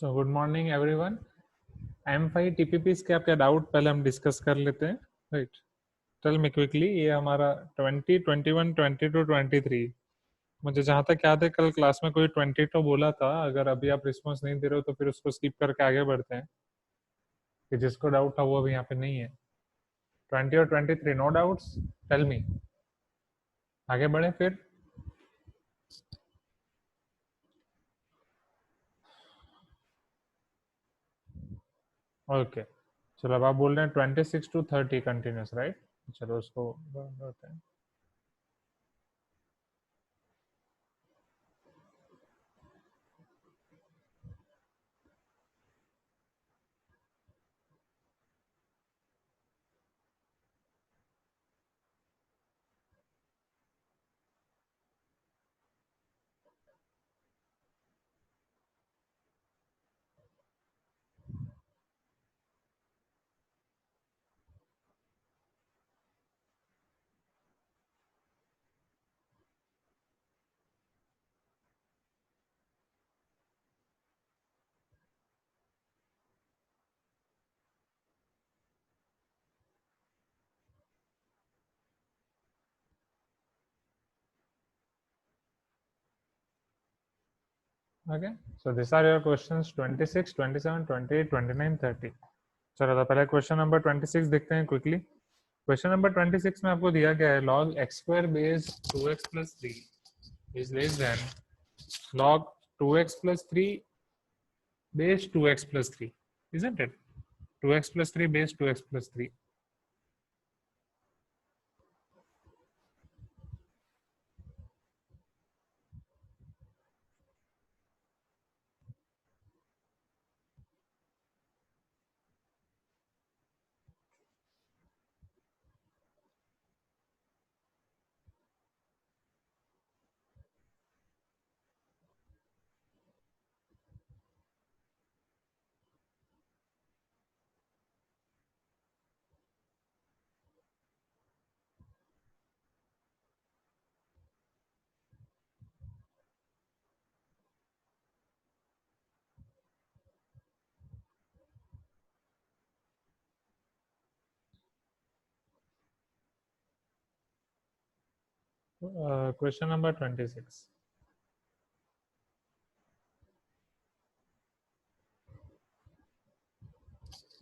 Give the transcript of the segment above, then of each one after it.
So good morning everyone. M5 TPPs के आपका doubt पहले हम डिस्कस कर लेते हैं, राइट। टेल मी क्विकली, ये हमारा 20, 21, 22, 23। मुझे जहाँ तक याद है कल क्लास में कोई 22 बोला था। अगर अभी आप रिस्पॉन्स नहीं दे रहे हो तो फिर उसको स्किप करके आगे बढ़ते हैं, कि जिसको डाउट था वो अभी यहाँ पे नहीं है। 20 और 23 नो डाउट्स, टेल मी, आगे बढ़े फिर। ओके चलो, अब आप बोल रहे हैं 26 to 30 कंटिन्यूस, राइट। चलो उसको होते हैं। Okay, so these are your questions 26, 27, 28, 29, 30. चलो तो पहले क्वेश्चन नंबर 26 देखते हैं क्विकली। क्वेश्चन नंबर 26 में आपको दिया गया है log x square base 2x plus 3 is less than log 2x plus 3 base 2x plus 3, isn't it? 2x plus 3 base 2x plus 3. Question number 26.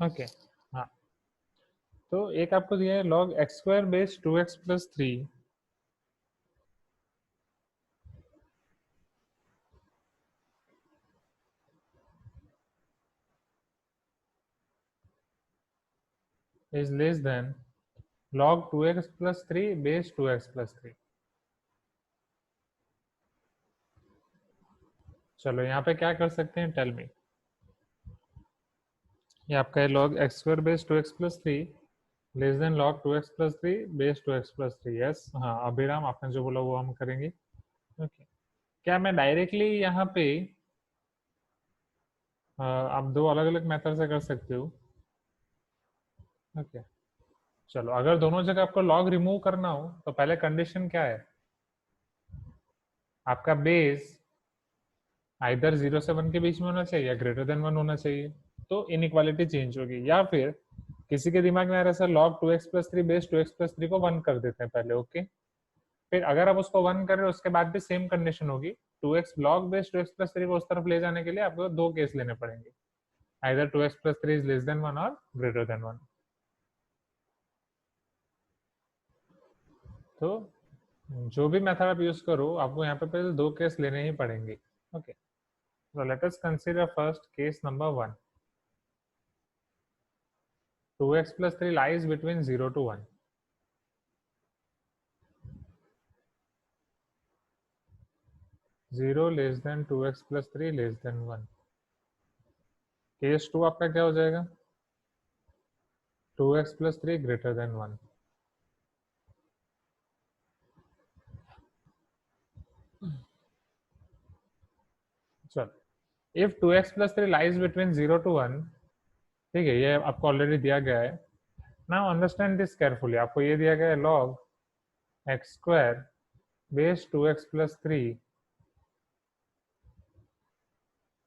Okay हाँ, तो एक आपको दिया है log x square base 2x plus 3 is less than log 2x plus 3 base 2x plus 3. चलो यहाँ पे क्या कर सकते हैं, टेल मी। ये आपका है log x square base 2x plus 3 less then log 2x plus 3 base 2x plus 3. Yes हाँ, अभिराम आपने जो बोला वो हम करेंगे। ओके, क्या मैं डायरेक्टली यहाँ पे आप दो अलग अलग मेथड से कर सकते हो। ओके चलो, अगर दोनों जगह आपको log रिमूव करना हो तो पहले कंडीशन क्या है, आपका बेस आइदर 0 से 1 के बीच में होना चाहिए या ग्रेटर देन 1 होना चाहिए, तो इनइक्वालिटी चेंज होगी। या फिर किसी के दिमाग में आ रहा है sir log 2x plus 3 base 2x plus 3 को 1 कर देते हैं पहले, ओके। फिर अगर आप उसको 1 कर रहे हो उसके बाद भी सेम कंडीशन होगी, 2x log base 2x plus 3 को उस तरफ ले जाने के लिए आपको दो केस लेने पड़ेंगे, either 2x plus 3 is less than 1 और ग्रेटर देन 1। तो जो भी मेथड आप यूज करो आपको यहाँ पे पहले दो केस लेने ही पड़ेंगे, okay. So let us consider first case number 1. 2x plus 3 lies between 0 to 1. 0 less than 2x plus 3 less than 1. Case 2 आपका क्या हो जाएगा, 2x plus 3 ग्रेटर देन 1. चलो, if 2x plus 3 lies between 0 to 1, ठीक है, ये आपको ऑलरेडी दिया गया है। नाउ अंडरस्टैंड दिस केयरफुली, आपको ये दिया गया है log x square base 2x plus 3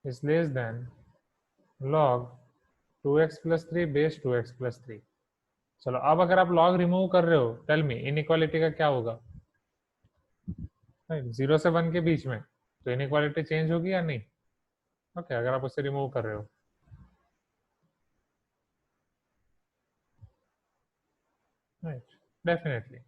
is less than log 2x plus 3 base 2x plus 3। चलो अब अगर आप लॉग रिमूव कर रहे हो, टेल मी इनइक्वालिटी का क्या होगा? 0 से 1 के बीच में, तो इनइक्वालिटी चेंज होगी या नहीं? ओके, अगर आप उसे रिमूव कर रहे हो। Right, definitely.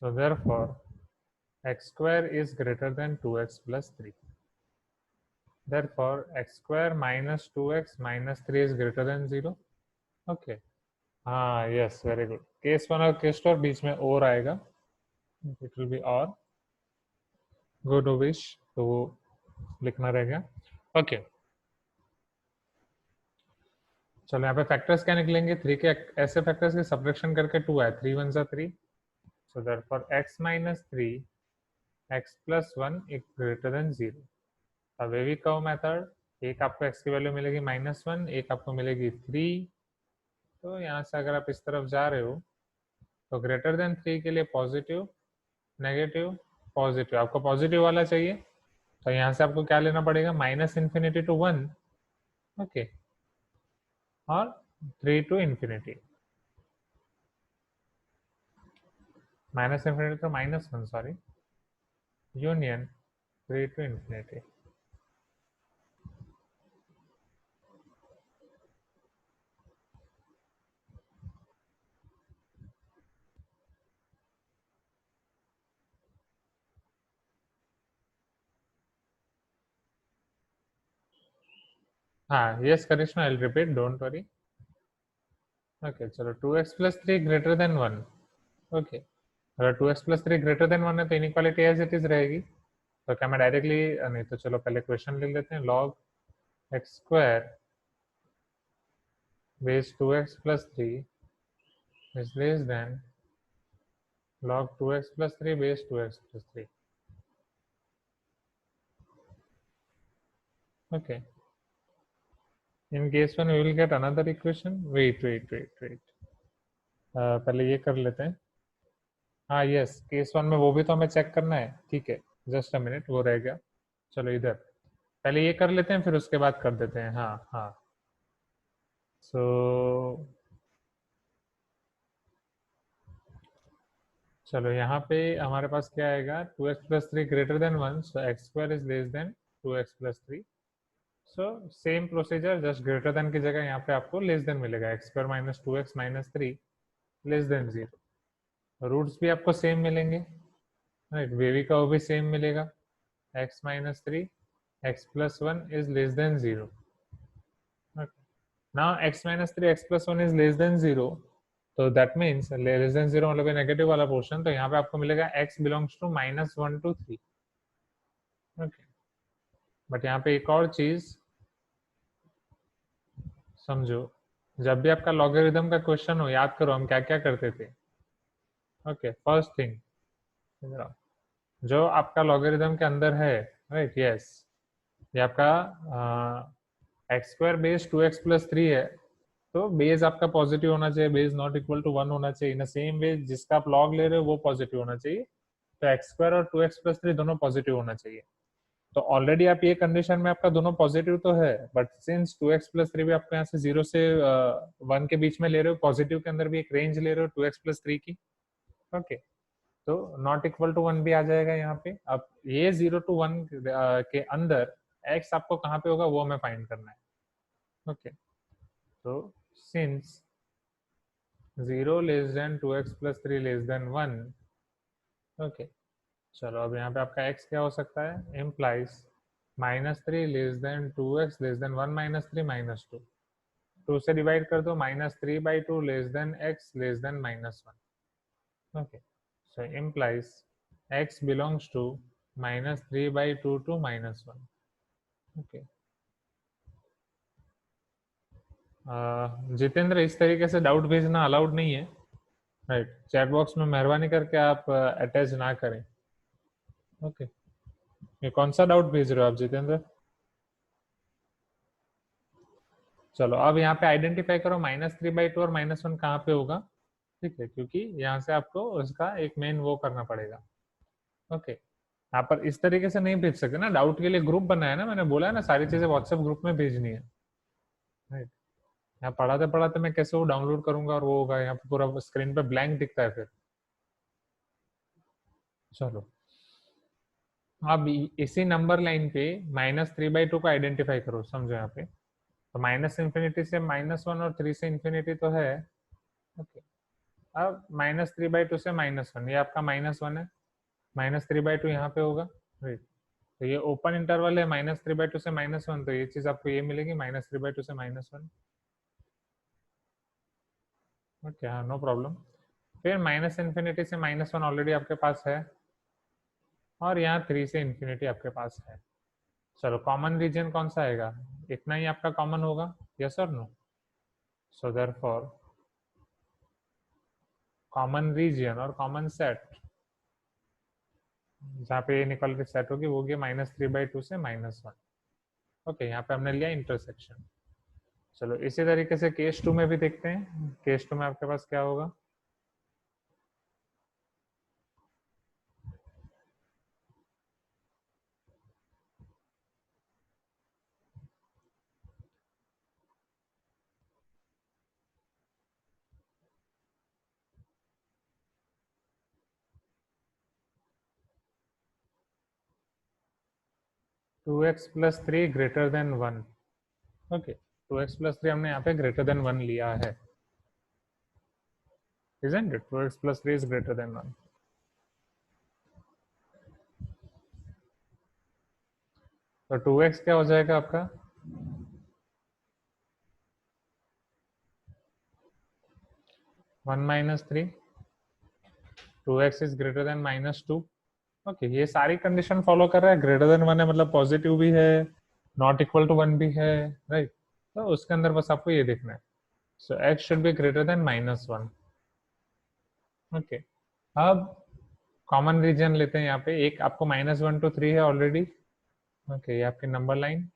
So therefore, x square is greater than 2x plus 3. Therefore, x square minus 2x minus 3 is greater than 0. Okay. हाँ, yes, very good. केस 1 और केस 2 और बीच में और आएगा. It will be or. Good wish. तो वो लिखना रहेगा. Okay. चलो यहाँ पे फैक्टर्स क्या निकलेंगे? 3 के ऐसे फैक्टर्स के सब्ट्रैक्शन करके 2 आए. 3 1 जा 3. So therefore, x minus 3 x plus 1 is greater than 0. अब वेवी कर्व मेथड, एक आपको x की वैल्यू मिलेगी -1, एक आपको मिलेगी 3. तो यहाँ से अगर आप इस तरफ जा रहे हो तो ग्रेटर देन 3 के लिए पॉजिटिव, नेगेटिव, पॉजिटिव, आपको पॉजिटिव वाला चाहिए तो यहाँ से आपको क्या लेना पड़ेगा? -∞ to 1, ओके, और 3 to infinity, -∞ to -1, sorry, union 3 to infinity. हाँ, yes Karishma, I will repeat, don't worry. Okay, चलो 2x plus 3 greater than 1. Okay, अगर 2x plus 3 greater than 1 है तो इनइक्वालिटी एज इट इज रहेगी. तो क्या मैं डायरेक्टली, नहीं तो चलो पहले क्वेश्चन लिख लेते हैं. log x square base 2x plus 3 is less than log 2x plus 3 base 2x plus 3. Okay, in case 1 we will get another equation. wait. पहले ये कर लेते हैं. हाँ यस, केस 1 में वो भी तो हमें चेक करना है. ठीक है, जस्ट अ मिनट, वो रह गया. चलो इधर पहले ये कर लेते हैं, फिर उसके बाद कर देते हैं. हाँ हाँ. सो चलो यहाँ पे हमारे पास क्या आएगा? 2x plus 3 greater than 1, so x square is less than 2x plus 3. So same procedure, just greater than की जगह यहाँ पे आपको लेस देन मिलेगा. x square minus 2x minus 3 less than 0. Roots भी आपको सेम मिलेंगे, राइट. वेवी का वो भी सेम मिलेगा. x minus 3 x plus 1 is less than 0. Now x minus 3 x plus 1 is less than 0. तो दैट मीन्स लेस देन 0 मतलब negative वाला पोर्शन. तो यहाँ पे आपको मिलेगा x belongs to -1 to 3. Okay, but यहाँ पे एक और चीज समझो. जब भी आपका लॉगरिथम का क्वेश्चन हो, याद करो हम क्या क्या करते थे. ओके, फर्स्ट थिंग, जो आपका लॉगरिथम के अंदर है, राइट, यस, ये आपका x square base 2x plus 3 है. तो बेस आपका पॉजिटिव होना चाहिए, बेस नॉट इक्वल टू 1 होना चाहिए. इन सेम वे जिसका आप लॉग ले रहे हो वो पॉजिटिव होना चाहिए. तो एक्स स्क्वायर और 2x plus 3 दोनों पॉजिटिव होना चाहिए. तो ऑलरेडी आप ये कंडीशन में आपका दोनों पॉजिटिव तो है, बट सिंस 2x plus 3 भी आपको यहाँ से 0 से 1 के बीच में ले रहे हो, पॉजिटिव के अंदर भी एक रेंज ले रहे हो 2x plus 3 की. ओके, तो नॉट इक्वल टू 1 भी आ जाएगा यहाँ पे. अब ये 0 to 1 के अंदर x आपको कहाँ पे होगा वो हमें फाइंड करना है. ओके, तो since 0 less than 2x plus 3 less than 1. Okay, चलो अब यहाँ पे आपका x क्या हो सकता है? Implies -3 less then 2x less than 1 -3 -2. 2 से डिवाइड कर दो, -3/2 less than x less than -1. Okay, so implies x belongs to -3/2 to -1. okay. Jitendra, इस तरीके से डाउट भेजना अलाउड नहीं है, राइट. चैट बॉक्स में मेहरबानी करके आप अटैच ना करें. ओके, ये कौन सा डाउट भेज रहे हो आप जितेंद्र? चलो अब यहाँ पे आइडेंटिफाई करो -3/2 और -1 कहाँ पे होगा. ठीक है, क्योंकि यहाँ से आपको उसका एक मेन वो करना पड़ेगा। ओके, यहाँ पर इस तरीके से नहीं भेज सकते ना, डाउट के लिए ग्रुप बनाया ना, मैंने बोला है ना सारी चीजें व्हाट्सएप ग्रुप में भेजनी है, राइट। यहाँ पढ़ाते पढ़ाते मैं कैसे वो डाउनलोड करूंगा और वो होगा, यहाँ पे पूरा स्क्रीन पे ब्लैंक दिखता है फिर। चलो, अब इसी नंबर लाइन पे -3/2 को आइडेंटिफाई करो, समझो यहाँ पे। तो माइनस इंफिनिटी से -1 और 3 से इंफिनिटी तो है। ओके, अब -3/2 से -1, ये आपका -1 है, -3/2 यहाँ पे होगा, राइट। तो ये ओपन इंटरवल है, -3/2 से -1, तो ये चीज आपको ये मिलेगी, -3/2 से -1। ओके, हाँ, नो प्रॉब्लम। फिर माइनस इन्फिनिटी से -1 ऑलरेडी आपके पास है, और यहाँ 3 से इंफिनिटी आपके पास है। चलो, कॉमन रीजन कौन सा आएगा, इतना ही आपका कॉमन होगा, यस और no. So therefore common region और कॉमन सेट जहाँ पे इनइक्वालिटी सेट होगी वो होगी -3/2 से -1। ओके, यहाँ पे हमने लिया इंटरसेक्शन। चलो, इसी तरीके से केस 2 में भी देखते हैं। केस 2 में आपके पास क्या होगा, 2x + 3 greater than 1। Okay, 2x + 3 हमने यहाँ पे ग्रेटर देन 1 लिया है, isn't it? 2x + 3 is greater than 1। तो 2x क्या हो जाएगा आपका, 1 - 3, 2x is greater then -2। Okay, ये सारी कंडीशन फॉलो कर रहा है, ग्रेटर देन 1 है मतलब पॉजिटिव भी है, नॉट इक्वल टू 1 भी है, राइट। तो उसके अंदर बस आपको ये देखना है। सो x should be greater then -1। Okay, अब कॉमन रीजन लेते हैं, यहाँ पे एक आपको -1 to 3 है ऑलरेडी। ओके, ये आपकी नंबर लाइन,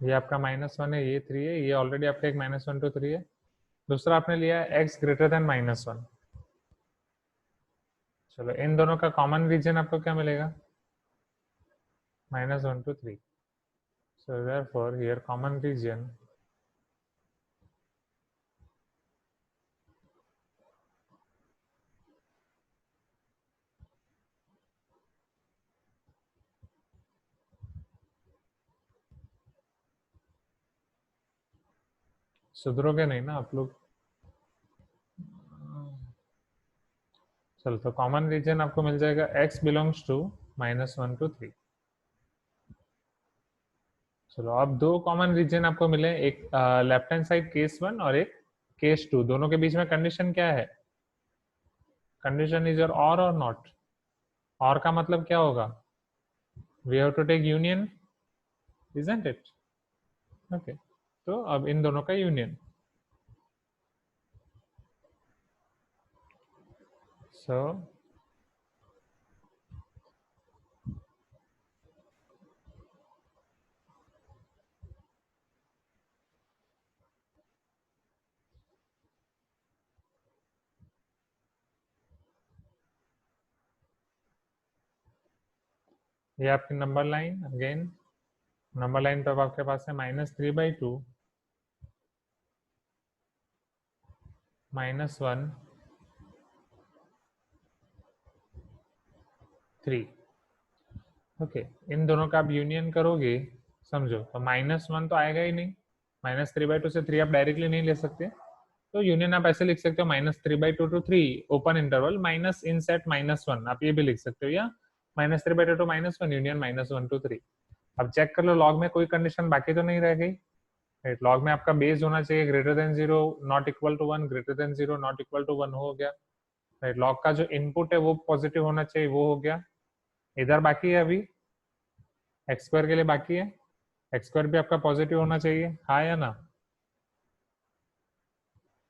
ये आपका -1 है, ये 3 है, ये ऑलरेडी आपका एक -1 to 3 है। दूसरा आपने लिया है x ग्रेटर देन -1। चलो, इन दोनों का कॉमन रीजन आपको क्या मिलेगा, -1 to 3। So therefore here common region सुधरोगे नहीं ना आप लोग। चलो, तो कॉमन रीजन आपको मिल जाएगा x बिलोंग्स टू -1 to 3। चलो, अब दो कॉमन रीजन आपको मिले, एक लेफ्ट हैंड साइड केस 1 और एक केस 2। दोनों के बीच में कंडीशन क्या है, कंडीशन इज योर और नॉट। और का मतलब क्या होगा, we have to take union, isn't it. Okay, तो अब इन दोनों का यूनियन। सो ये आपकी number line, again number line पे अब आपके पास है -3/2 -1 3। ओके, इन दोनों का आप यूनियन करोगे, समझो, तो -1 तो आएगा ही नहीं, -3/2 से 3 आप डायरेक्टली नहीं ले सकते, तो यूनियन आप ऐसे लिख सकते हो, -3/2 to 3 open interval minus in set -1, आप ये भी लिख सकते हो, या -3/2 to -1 यूनियन -1 to 3। अब चेक कर लो लॉग में कोई कंडीशन बाकी तो नहीं रह गई, राइट। लॉग में आपका बेस होना चाहिए greater than 0 not equal to 1, greater than 0 not equal to 1 हो गया, राइट। लॉग का जो इनपुट है वो पॉजिटिव होना चाहिए, वो हो गया। इधर बाकी है अभी, एक्स स्क्वायर के लिए बाकी है, एक्स स्क्वायर भी आपका पॉजिटिव होना चाहिए, हाँ या ना।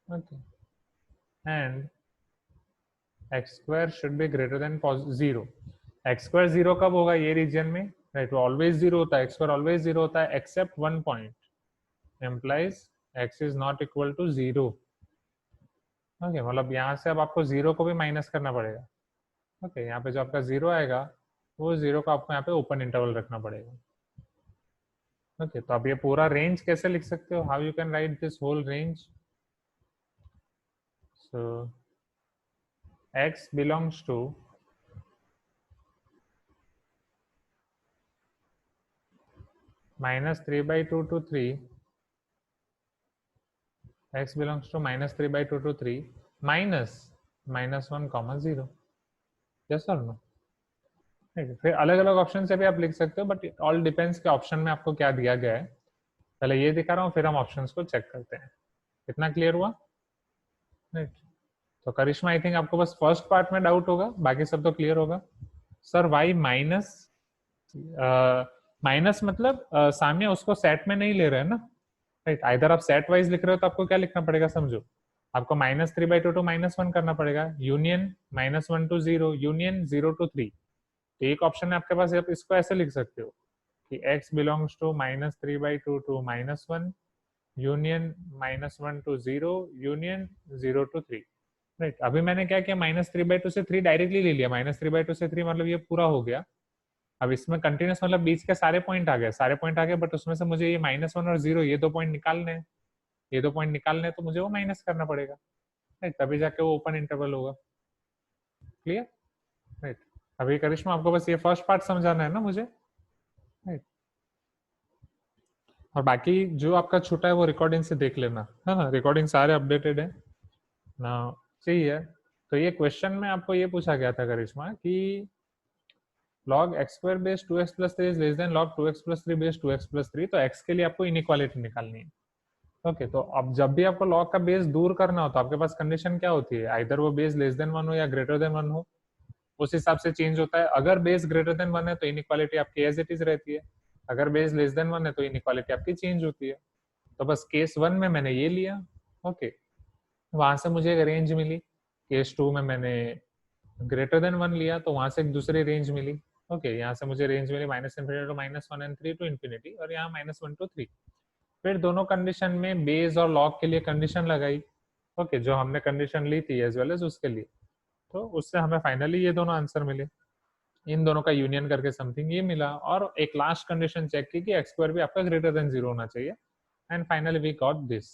Okay, and x square should be greater than 0। X square 0 कब होगा, ये रीजन में, राइट। वो ऑलवेज 0 होता है, एक्स स्क्वायर ऑलवेज 0 होता है except 1 point, implies x is not equal to 0. Okay मतलब यहाँ से अब आपको 0 को भी माइनस करना पड़ेगा. ओके यहाँ पे जो आपका 0 आएगा वो 0 को आपको यहाँ पे ओपन इंटरवल रखना पड़ेगा. ओके तो अब ये पूरा रेंज कैसे लिख सकते हो? How you can write this whole range? So x belongs to -3/2 to 3. x belongs to -3/2 to 3 minus -1, 0. Yes और नो? फिर अलग अलग ऑप्शन से भी आप लिख सकते हो, बट ऑल डिपेंड्स के ऑप्शन में आपको क्या दिया गया है. पहले ये दिखा रहा हूँ, फिर हम ऑप्शंस को चेक करते हैं. कितना क्लियर हुआ? राइट. तो करिश्मा आई थिंक आपको बस फर्स्ट पार्ट में डाउट होगा, बाकी सब तो क्लियर होगा. सर वाई माइनस माइनस मतलब सामने उसको सेट में नहीं ले रहे हैं ना. राइट. इधर आप सेट वाइज लिख रहे हो तो आपको क्या लिखना पड़ेगा समझो. आपको -3/2 to -1 करना पड़ेगा. Union -1 to 0, union 0 to 3. तो एक ऑप्शन है आपके पास, आप इसको ऐसे लिख सकते हो कि x belongs to -3/2 to -1, union -1 to 0, union 0 to 3. Right. अभी मैंने क्या किया, -3/2 से 3 डायरेक्टली ले लिया. -3/2 से 3 मतलब ये पूरा हो गया. अब इसमें कंटिन्यूस मतलब बीच के सारे पॉइंट आ गए, बट उसमें से मुझे ये -1 और 0 ये 2 पॉइंट निकालने हैं. ये 2 पॉइंट निकालने हैं तो मुझे वो माइनस करना पड़ेगा. राइट. तभी जाके वो ओपन इंटरवल होगा. क्लियर? राइट. अभी करिश्मा आपको बस ये फर्स्ट पार्ट समझाना है ना मुझे. राइट. और बाकी जो आपका छूटा है वो रिकॉर्डिंग से देख लेना, है ना. रिकॉर्डिंग सारे अपडेटेड है ना. सही है. तो ये क्वेश्चन में आपको ये पूछा गया था करिश्मा कि log x² base 2x + 3 is less then log 2x + 3 base 2x + 3. तो x के लिए आपको इनइक्वालिटी निकालनी है. ओके तो अब जब भी आपको log का बेस दूर करना हो तो आपके पास कंडीशन क्या होती है, आइदर वो बेस लेस देन 1 हो या ग्रेटर देन 1 हो. उस हिसाब से चेंज होता है. अगर बेस ग्रेटर देन 1 है तो इनइक्वालिटी आपकी एज इट इज रहती है. अगर बेस लेस देन 1 है तो इनइक्वालिटी आपकी चेंज होती है. तो बस केस 1 में मैंने ये लिया. ओके वहां से मुझे एक रेंज मिली. केस 2 में मैंने ग्रेटर देन 1 लिया तो वहां से एक दूसरी रेंज मिली. ओके यहाँ से मुझे range milli -∞ to -1 and 3 to ∞, और यहाँ -1 to 3. फिर दोनों कंडीशन में बेस और लॉग के लिए कंडीशन लगाई. ओके जो हमने कंडीशन ली थी एज वेल एज उसके लिए. तो उससे हमें फाइनली ये दोनों आंसर मिले. इन दोनों का यूनियन करके समथिंग ये मिला. और एक लास्ट कंडीशन चेक की कि x² भी आपका ग्रेटर देन 0 होना चाहिए. And finally we got this.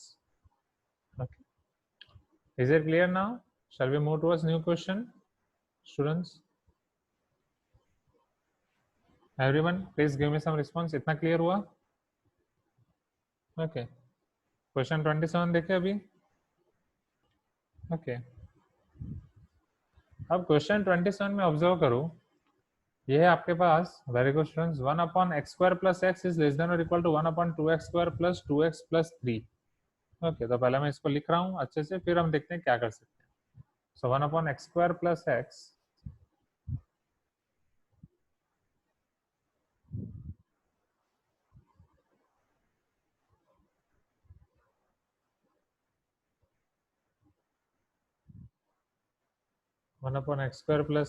Okay is it clear now? Shall we move towards new question students? Everyone please give me some response. इतना क्लियर हुआ? ओके क्वेश्चन 27 देखे अभी. ओके अब क्वेश्चन 27 में ऑब्जर्व करो. ये है आपके पास, very good students, 1/x² + x is less than और equal to 1/2x² + 2x + 3. Okay तो पहले मैं इसको लिख रहा हूँ अच्छे से, फिर हम देखते हैं क्या कर सकते हैं. सो 1/x² +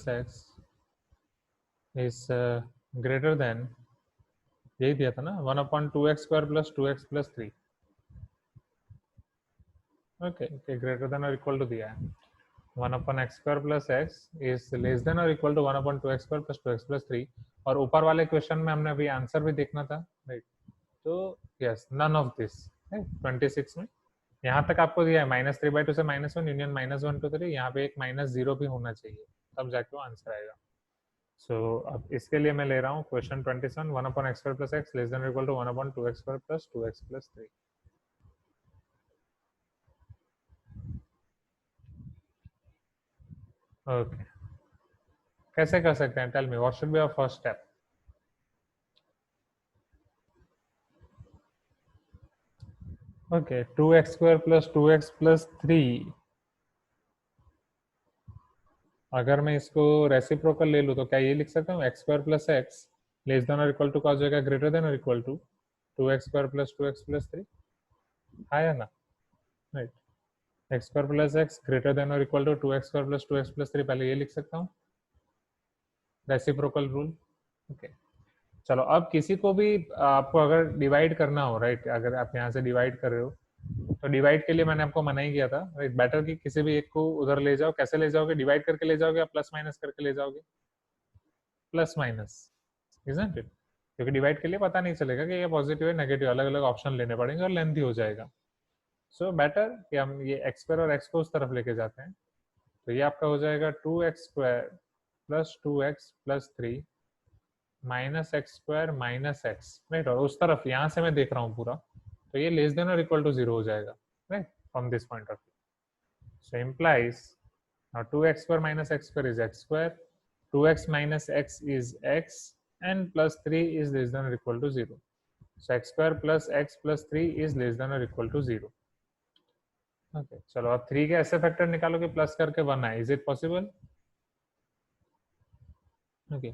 x is greater than, यही दिया था ना, 1/2x² + 2x + 3. Okay greater than और इक्वल टू दिया है. 1/x² + x is less than और इक्वल टू 1/2x² + 2x + 3. और ऊपर वाले क्वेश्चन में हमने अभी आंसर भी देखना था. राइट. तो यस नन ऑफ दिस. 26 में यहाँ तक आपको दिया है -3/2 से -1 यूनियन -1 to 3. यहाँ पे एक -0 भी होना चाहिए तब जाके वो आंसर आएगा. सो अब इसके लिए मैं ले रहा हूँ question 27, 1/x² + x less than और equal to 1/2x² + 2x + 3. Okay कैसे कर सकते हैं? Tell me what should be our first step. Okay 2x² + 2x + 3. अगर मैं इसको रेसिप्रोकल ले लूँ तो क्या ये लिख सकता हूँ x² + x लेस देन और इक्वल टू का हो जाएगा ग्रेटर देन और इक्वल टू 2x² + 2x + 3. आया ना? Right. x² + x greater than और इक्वल टू 2x² + 2x + 3. पहले ये लिख सकता हूँ रेसिप्रोकल रूल. ओके चलो अब किसी को भी आपको अगर डिवाइड करना हो, राइट, अगर आप यहाँ से डिवाइड कर रहे हो तो डिवाइड के लिए मैंने आपको मना ही किया था, राइट, बेटर कि किसी भी एक को उधर ले जाओ। कैसे ले जाओगे? डिवाइड करके ले जाओगे या प्लस माइनस करके ले जाओगे? Plus minus, isn't it? क्योंकि डिवाइड के लिए पता नहीं चलेगा कि ये पॉजिटिव है नेगेटिव, अलग अलग ऑप्शन लेने पड़ेंगे और लेंथी हो जाएगा। सो बेटर कि हम ये एक्स स्क्वायर और एक्स को उस तरफ लेके जाते हैं। तो ये आपका हो जाएगा 2x² plus 2x+3 minus x square minus x, right, और उस तरफ यहाँ से मैं देख रहा हूँ पूरा, तो ये लेस देन और इक्वल टू 0 हो जाएगा, right, from this point of view. So implies now 2x² minus x square is x square, 2x minus x is x, and plus 3 is less than or equal to 0. So x square plus x plus 3 is less than or equal to 0. Okay, चलो अब 3 के ऐसे factor निकालो कि plus करके 1 आए। Is it possible? Okay,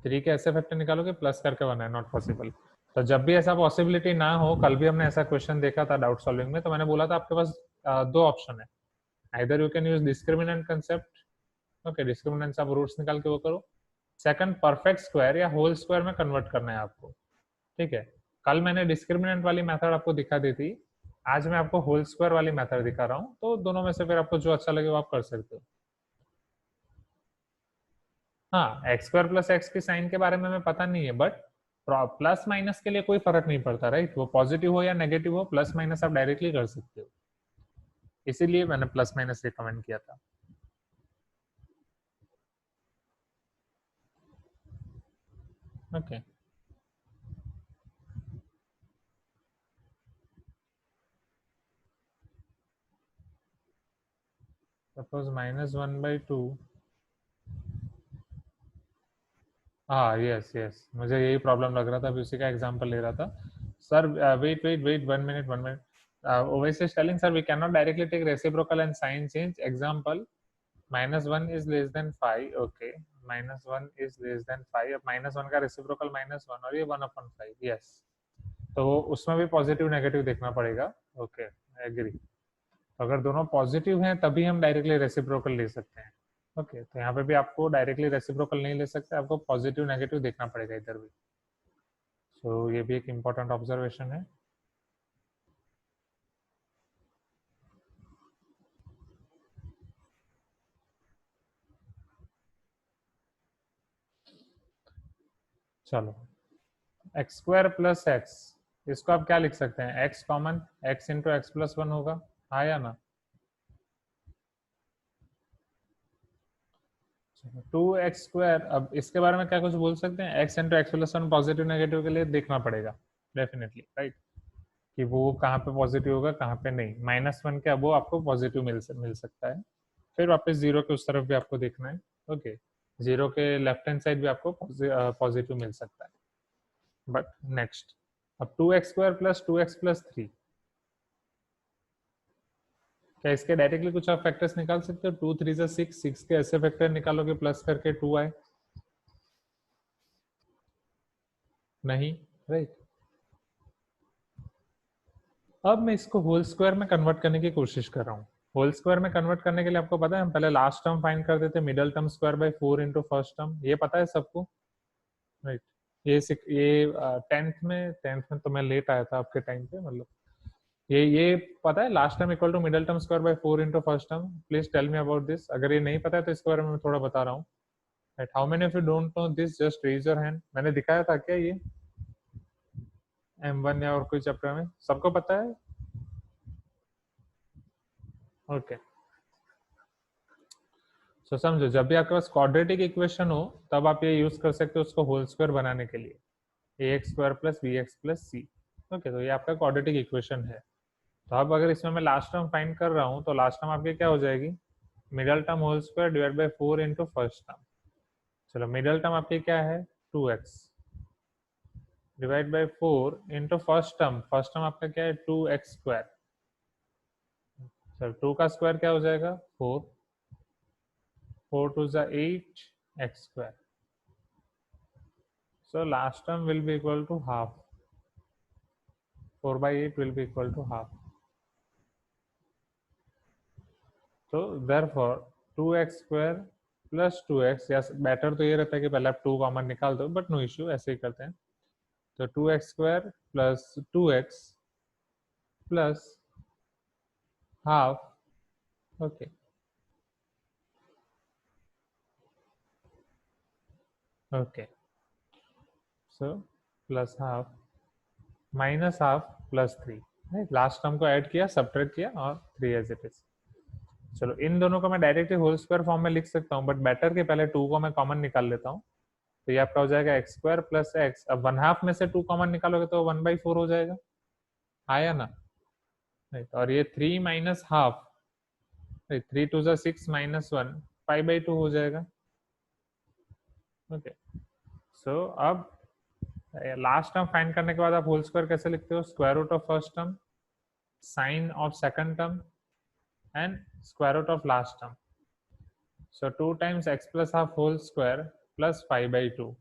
3 के ऐसे फैक्टर निकालो कि प्लस करके 1 आए, नॉट पॉसिबल। तो जब भी ऐसा पॉसिबिलिटी ना हो, कल भी हमने ऐसा क्वेश्चन देखा था डाउट सॉल्विंग में, तो मैंने बोला था आपके पास दो ऑप्शन है, either you can use discriminant concept, okay, discriminant से आप रूट्स निकाल के वो करो, सेकंड परफेक्ट स्क्वायर या होल स्क्वायर में कन्वर्ट करना है आपको, ठीक है। कल मैंने डिस्क्रिमिनेंट वाली मेथड आपको दिखा दी थी, आज मैं आपको होल स्क्वायर वाली मेथड दिखा रहा हूँ, तो दोनों में से फिर आपको जो अच्छा लगे वो आप कर सकते हो। हाँ, एक्स स्क्वायर प्लस एक्स की साइन के बारे में हमें पता नहीं है, बट प्लस माइनस के लिए कोई फर्क नहीं पड़ता, राइट, वो पॉजिटिव हो या नेगेटिव हो, प्लस माइनस आप डायरेक्टली कर सकते हो, इसीलिए मैंने प्लस माइनस रिकमेंड किया था। Okay, suppose -1/2। हाँ, यस यस, मुझे यही प्रॉब्लम लग रहा था, अभी उसी का एग्जांपल ले रहा था। Sir wait wait wait 1 minute 1 minute, Oasis is telling, sir, we cannot directly take reciprocal and sign change. Example, -1 is less than 5, okay, -1 is less than 5, अब -1 का रेसिप्रोकल -1 और ये 1/5, यस, तो उसमें भी पॉजिटिव नेगेटिव देखना पड़ेगा, ओके, एग्री। अगर दोनों पॉजिटिव हैं तभी हम डायरेक्टली रेसिप्रोकल ले सकते हैं, ओके, तो यहाँ पे भी आपको डायरेक्टली रेसिप्रोकल नहीं ले सकते, आपको पॉजिटिव नेगेटिव देखना पड़ेगा इधर भी। सो ये भी एक इम्पोर्टेंट ऑब्जर्वेशन है। चलो, एक्स स्क्वायर प्लस एक्स, इसको आप क्या लिख सकते हैं? X common, x into x plus 1 होगा, हाँ या ना? 2x², अब इसके बारे में क्या कुछ बोल सकते हैं? X into x plus 1 positive negative के लिए देखना पड़ेगा डेफिनेटली, राइट, कि वो कहाँ पे पॉजिटिव होगा कहाँ पे नहीं। -1 के अब वो आपको पॉजिटिव मिल सकता है, फिर वापस 0 के उस तरफ भी आपको देखना है, ओके, 0 के लेफ्ट हैंड साइड भी आपको पॉजिटिव मिल सकता है। बट नेक्स्ट, अब 2x² प्लस 2x+3, क्या इसके डायरेक्टली कुछ आप फैक्टर्स निकाल सकते हो? 2 3 6, 6 के ऐसे फैक्टर निकालोगे प्लस करके 2 आए? नहीं, राइट। अब मैं इसको होल स्क्वायर में कन्वर्ट करने की कोशिश कर रहा हूँ। होल स्क्वायर में कन्वर्ट करने के लिए आपको पता है, हम पहले लास्ट टर्म फाइंड कर देते, middle term square by 4 into first term, ये पता है सबको, राइट। ये 10th में तो मैं लेट आया था आपके टाइम पे, मतलब ये पता है, last term equal to middle term square by 4 into first term. Please tell me about this, अगर ये नहीं पता है तो इसके बारे में मैं थोड़ा बता रहा हूँ, right. How many of you don't know this? Just raise your hand. मैंने दिखाया था क्या ये M1 या और कोई चैप्टर में? सबको पता है? ओके, सो समझो, जब भी आपके पास क्वाड्रेटिक इक्वेशन हो तब आप ये यूज कर सकते हो उसको होल स्क्वायर बनाने के लिए, ax² plus bx plus c, okay, तो ये आपका क्वाड्रेटिक इक्वेशन है। तो अब अगर इसमें मैं लास्ट टर्म फाइंड कर रहा हूँ तो लास्ट टर्म आपके क्या हो जाएगी? Middle term whole square divide by 4 into first term. चलो, मिडल टर्म आपकी क्या है? 2x divide by 4 into first term आपका क्या है? 2x²। चलो, 2 का स्क्वायर क्या हो जाएगा? 4, 4 2 जा 8 x²। So last term will be equal to half. 4/8 will be equal to half. So therefore 2x² plus 2x, या बेटर तो ये रहता है कि पहले आप 2 कॉमन निकाल दो, बट नो इश्यू, ऐसे ही करते हैं। तो 2x² plus 2x plus half. Okay okay, so plus half minus half plus 3. Last term को ऐड किया, सब्ट्रैक्ट किया और 3 एज इट इज. चलो इन दोनों को मैं डायरेक्टली होल स्क्वायर फॉर्म में लिख सकता हूँ, बट बेटर के पहले 2 को मैं कॉमन निकाल लेता हूँ. तो ये आपका हो जाएगा x² प्लस एक्स. अब 1/2 में से 2 कॉमन निकालोगे तो 1/4 हो जाएगा. आया ना? राइट. और ये 3 माइनस हाफ, 3 2 6 माइनस 1 5/2 हो जाएगा. ओके. सो अब लास्ट टर्म फाइंड करने के बाद आप होल स्क्वायर कैसे लिखते हो? Square root of first term, sine of second term and square root of last term. So 2 times x plus half whole square plus 5/2.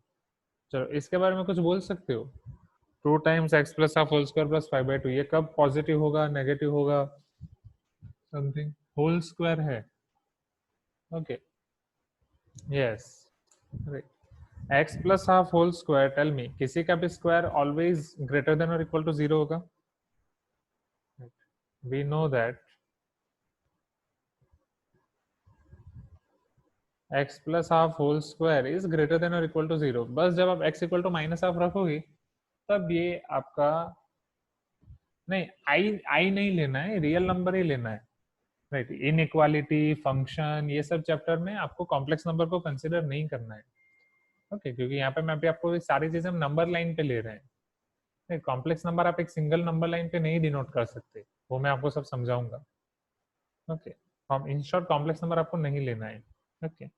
चलो इसके बारे में कुछ बोल सकते हो? 2 times x plus half whole square plus 5/2, ये कब पॉजिटिव होगा, नेगेटिव होगा? समथिंग होल स्क्वायर है. Okay yes right. x plus half whole square, tell me, किसी का भी स्क्वायर ऑलवेज ग्रेटर देन और इक्वल टू 0 होगा? We know that x plus half whole square is greater than और equal to 0. बस जब आप x equal to minus half रखोगे तब ये आपका, नहीं आई नहीं लेना है, रियल नंबर ही लेना है. राइट. इनइक्वालिटी, फंक्शन, ये सब चैप्टर में आपको कॉम्प्लेक्स नंबर को कंसिडर नहीं करना है. ओके क्योंकि यहाँ पे मैं भी आपको सारी चीजें हम नंबर लाइन पे ले रहे हैं. कॉम्प्लेक्स नंबर आप एक सिंगल नंबर लाइन पे नहीं डिनोट कर सकते, वो मैं आपको सब समझाऊंगा. Okay. In short complex number आपको नहीं लेना है. ओके.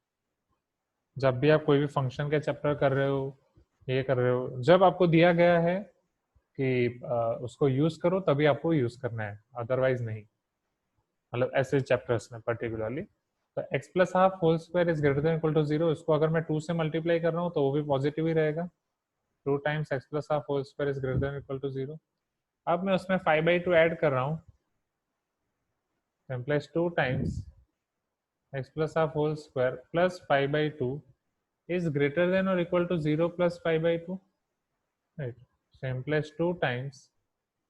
जब भी आप कोई भी फंक्शन के चैप्टर कर रहे हो, ये कर रहे हो, जब आपको दिया गया है कि उसको यूज करो तभी आपको यूज करना है, अदरवाइज नहीं. मतलब ऐसे चैप्टर्स में पर्टिकुलरली. तो x plus half whole square is greater than equal to 0, इसको अगर मैं 2 से मल्टीप्लाई कर रहा हूँ तो वो भी पॉजिटिव ही रहेगा. 2 times x plus half whole square is greater than equal to 0. अब मैं उसमें 5/2 ऐड कर रहा हूँ, plus 2 times x plus half whole square plus 5/2 is greater than or equal to 0 plus 5/2, right? Same plus 2 times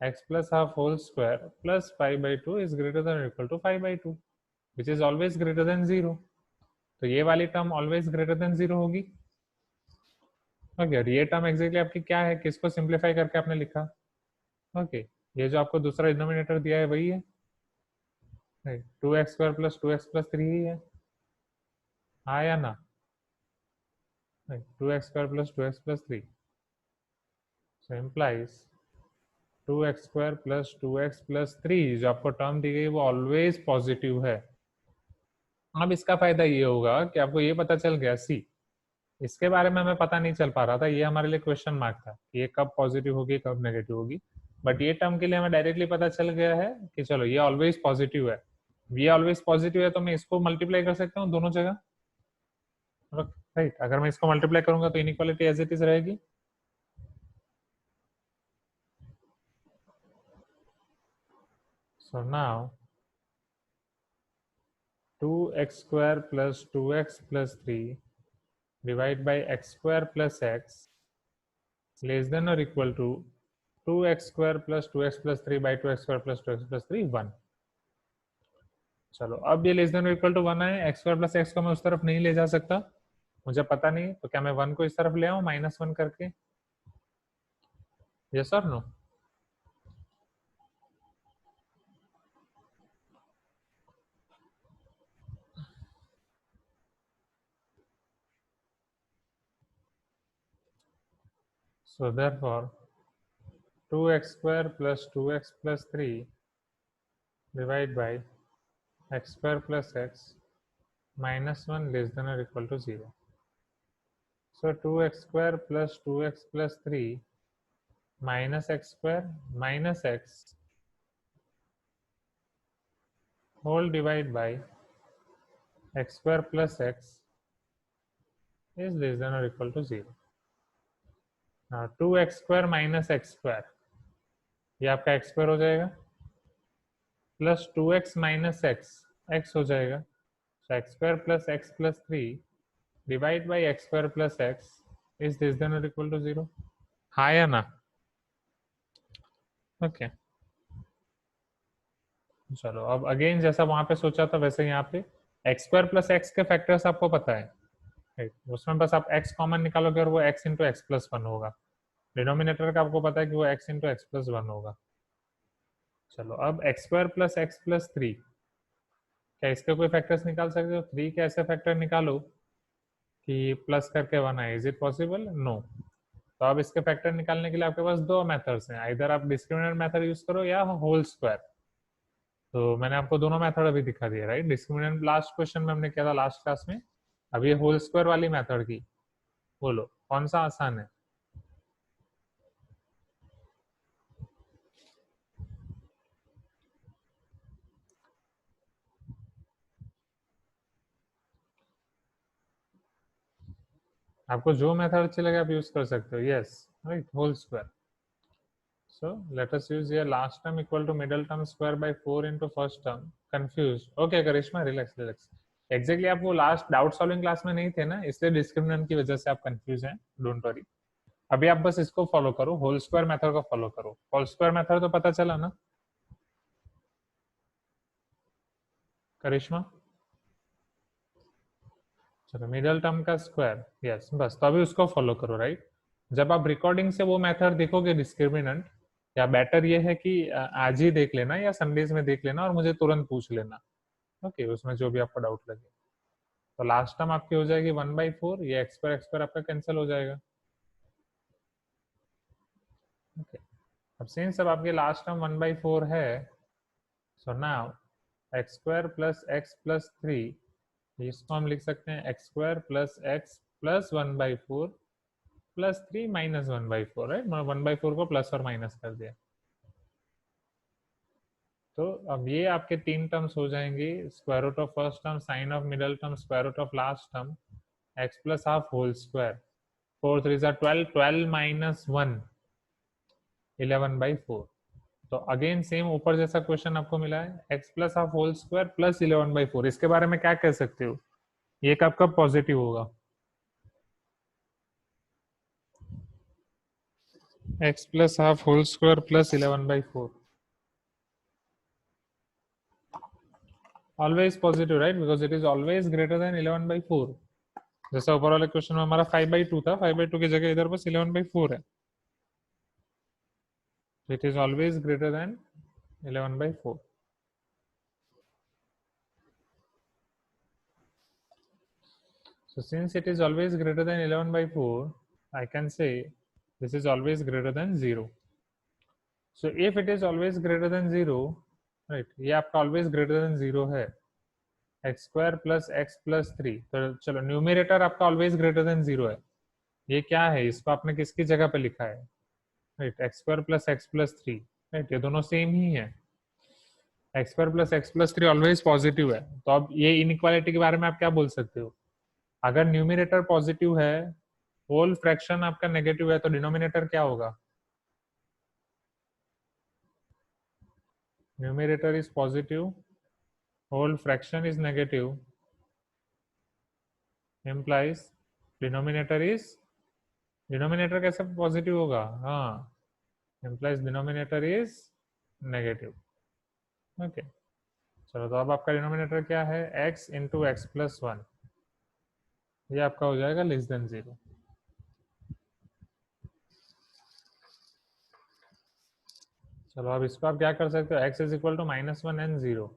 x plus half whole square plus 5/2 is greater than or equal to 5/2, which is always greater than 0. तो ये वाली term always greater than 0 होगी. Okay. और ये term exactly आपकी क्या है, किसको सिंप्लीफाई करके आपने लिखा? ओके. ये जो आपको दूसरा डिनोमिनेटर दिया है वही है, right. 2x² plus 2x plus 3 ही है. हाँ या ना? 2x² plus 2x plus 3. So implies 2x² plus 2x plus 3 जो आपको टर्म दी गई वो ऑलवेज पॉजिटिव है. अब इसका फायदा ये होगा कि आपको ये पता चल गया, सी इसके बारे में हमें पता नहीं चल पा रहा था, ये हमारे लिए क्वेश्चन मार्क था कि ये कब पॉजिटिव होगी कब नेगेटिव होगी. बट ये टर्म के लिए हमें डायरेक्टली पता चल गया है कि चलो ये ऑलवेज पॉजिटिव है. ये ऑलवेज पॉजिटिव है तो मैं इसको मल्टीप्लाई कर सकता हूँ दोनों जगह, राइट. अगर मैं इसको मल्टीप्लाई करूंगा तो इनइक्वालिटी एज इट इज रहेगी. So now 2x square plus 2x plus 3 divided by x square plus x less than or equal to 2x square plus 2x plus 3 by 2x square plus 2x plus 3 1. चलो अब ये less than और equal to 1 है. X square plus x को मैं उस तरफ नहीं ले जा सकता, मुझे पता नहीं, तो क्या मैं 1 को इस तरफ ले आऊं -1 करके? यस और no? So therefore 2x square plus 2x plus 3 divided by x square plus x -1 less than or equal to 0. So 2x square plus 2x plus 3 minus x square minus x whole divided by x square plus x is less than or equal to 0. Now 2x square minus x square, ये आपका x square हो जाएगा, plus 2x minus x, x हो जाएगा. So x square plus x plus 3 divided by x square plus x is less than or equal to 0. हाँ या ना? Okay चलो अब अगेन जैसा वहां पे सोचा था वैसे यहाँ पे एक्स स्क्वायर प्लस एक्स के फैक्टर्स आपको पता है राइट, उसमें बस आप एक्स कॉमन निकालोगे और वो x into x plus one होगा। डिनोमिनेटर का आपको पता है कि वो x into x plus one होगा। चलो अब x square plus x plus three, क्या इसके कोई फैक्टर्स निकाल सकते हो? थ्री के ऐसे फैक्टर निकालो कि प्लस करके वन आए, इज इट पॉसिबल? नो। तो अब इसके फैक्टर निकालने के लिए आपके पास दो मेथड्स हैं, इधर आप डिस्क्रिमिनेंट मेथड यूज करो या होल स्क्वायर। तो मैंने आपको दोनों मेथड अभी दिखा दिया राइट। डिस्क्रिमिनेंट लास्ट क्वेश्चन में हमने किया था लास्ट क्लास में। अब ये होल स्क्वायर वाली मेथड की, बोलो कौन सा आसान है? आपको जो मेथड अच्छी लगे आप यूज कर सकते हो। Yes right, whole square. So let us use here last term equal to middle term square by 4 into first term. Confused? Okay Karishma, relax relax. Exactly आप वो लास्ट डाउट सॉल्विंग क्लास में नहीं थे ना, इसलिए डिस्क्रिमिनेंट की वजह से आप कंफ्यूज हैं। डोंट वरी, अभी आप बस इसको फॉलो करो, होल स्क्वायर मेथड को फॉलो करो। होल स्क्वायर मेथड तो पता चला ना करिश्मा? चलो मिडल टर्म का स्क्वायर, यस बस, तो अभी उसको फॉलो करो राइट। जब आप रिकॉर्डिंग से वो मेथड देखोगे डिस्क्रिमिनेंट, या बेटर ये है कि आज ही देख लेना या संडेज में देख लेना और मुझे तुरंत पूछ लेना। ओके उसमें जो भी आपको डाउट लगे। तो लास्ट टर्म आपकी हो जाएगी वन बाई फोर, ये एक्स स्क्वायर आपका कैंसिल हो जाएगा। ओके अब सिंस अब आपके last term one by four है, so now X square plus three, इसको हम लिख सकते हैं X plus one by four plus three minus one by four right. One by four को प्लस और माइनस कर दिया। तो अब ये आपके तीन टर्म्स हो जाएंगे, square root of first term sine of middle term square root of last term x plus half whole square, four three जार twelve, twelve minus one 11 by four. तो अगेन सेम ऊपर जैसा क्वेश्चन आपको मिला है, x plus half whole square plus 11 by four, इसके बारे में क्या कह सकते हो? ये कब कब पॉजिटिव होगा? X plus half whole square plus 11/4 always positive right, because it is always greater than 11/4। जैसा ऊपर वाले क्वेश्चन में हमारा 5/2 था, 5/2 की जगह इधर बस 11/4 है। It is always greater than 11/4। So since it is always greater than 11/4, I can say this is always greater than 0. So if it is always greater than 0, right, ये आपका always greater than 0 है, x square plus x plus three, तो चलो numerator आपका always greater than 0 है। ये क्या है, इसको आपने किसकी जगह पे लिखा है? Right, x square plus x plus three. Right, ये दोनों सेम ही है। X square plus x plus three always positive है। तो अब ये इनइक्वालिटी के बारे में आप क्या बोल सकते हो? अगर न्यूमिनेटर पॉजिटिव है, होल फ्रैक्शन आपका नेगेटिव है, तो डिनोमिनेटर क्या होगा? Numerator is positive, whole fraction is negative, implies denominator is, denominator कैसे पॉजिटिव होगा? हाँ, implies denominator is negative. Okay चलो, तो अब आपका डिनोमिनेटर क्या है? x into x plus one, ये आपका हो जाएगा लेस देन 0। चलो अब इसको आप क्या कर सकते हो, x is equal to -1 and 0।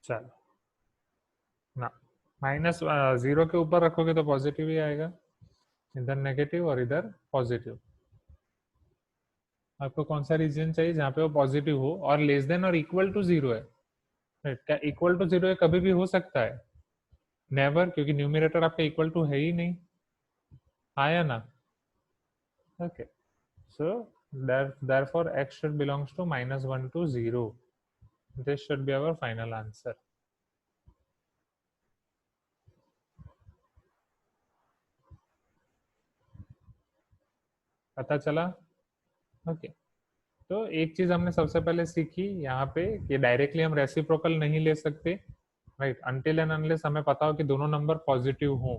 चलो ना, माइनस 0 के ऊपर रखोगे तो पॉजिटिव ही आएगा, इधर नेगेटिव और इधर पॉजिटिव। आपको कौन सा रीजन चाहिए जहाँ पे वो पॉजिटिव हो और लेस देन और इक्वल टू 0 है? राइट, क्या इक्वल टू 0 है? कभी भी हो सकता है, नेवर, क्योंकि न्यूमिनेटर आपका इक्वल टू है ही नहीं। आया ना? Okay so therefore x should belongs to -1 to 0. This should be our final answer. पता चला? ओके तो एक चीज हमने सबसे पहले सीखी यहाँ पे कि डायरेक्टली हम रेसिप्रोकल नहीं ले सकते, राइट, अनटिल एंड अनलेस हमें पता हो कि दोनों नंबर पॉजिटिव हो,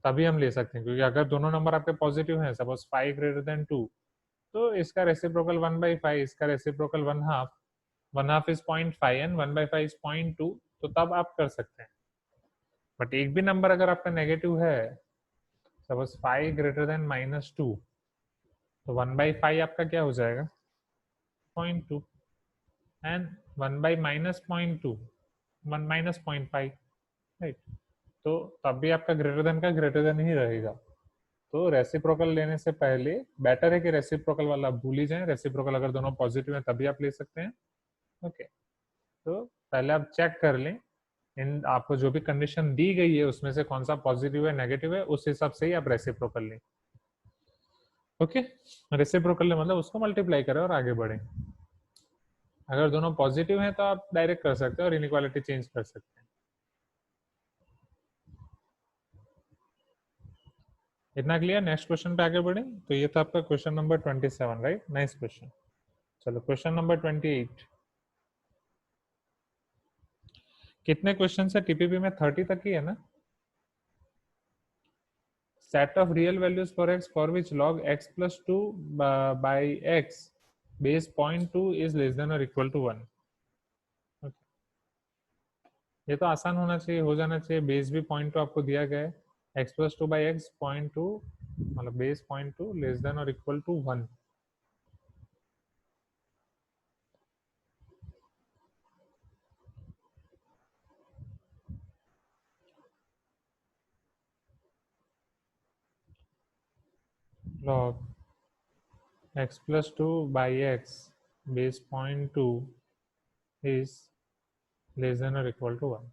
तभी हम ले सकते हैं। क्योंकि अगर दोनों नंबर आपके पॉजिटिव हैं, सपोज 5 > 2, तो इसका रेसिप्रोकल 1/5, इसका रेसिप्रोकल 1/2, 1/2 इज 0.5 एंड 1/5 इज 0.2, तो तब आप कर सकते हैं। बट एक भी नंबर अगर आपका नेगेटिव है, सपोज 5 > -2, तो 1/5 आपका क्या हो जाएगा, 0.2, एंड 1/-0.2, 1 - 0.5, राइट। तो तब भी आपका ग्रेटर देन का ग्रेटर देन ही रहेगा। तो रेसिप्रोकल लेने से पहले बेटर है कि रेसिप्रोकल वाला भूल ही जाए। रेसिप्रोकल अगर दोनों पॉजिटिव हैं तभी आप ले सकते हैं। ओके, तो पहले आप चेक कर लें इन आपको जो भी कंडीशन दी गई है उसमें से कौन सा पॉजिटिव है नेगेटिव है, उस हिसाब से ही आप रेसिप्रोकल लें। ओके, रेसिप्रोकल मतलब उसको मल्टीप्लाई करें और आगे बढ़ें। अगर दोनों पॉजिटिव हैं तो आप डायरेक्ट कर सकते हैं और इनइक्वालिटी चेंज कर सकते हैं। इतना क्लियर? नेक्स्ट क्वेश्चन पे आगे बढ़े। तो ये था आपका question number 27, right. Nice question. चलो क्वेश्चन नंबर 28। कितने क्वेश्चन है टीपीपी में? 30 तक ही है ना। Set of real values for x for which log x plus 2 by x base 0.2 is less than or equal to 1। ये तो आसान होना चाहिए, हो जाना चाहिए। बेस भी 0.2 आपको दिया गया है, x plus 2 by x 0.2 मतलब बेस 0.2 लेस देन और equal to 1। log x plus 2 by x base 0.2 is less than or equal to 1।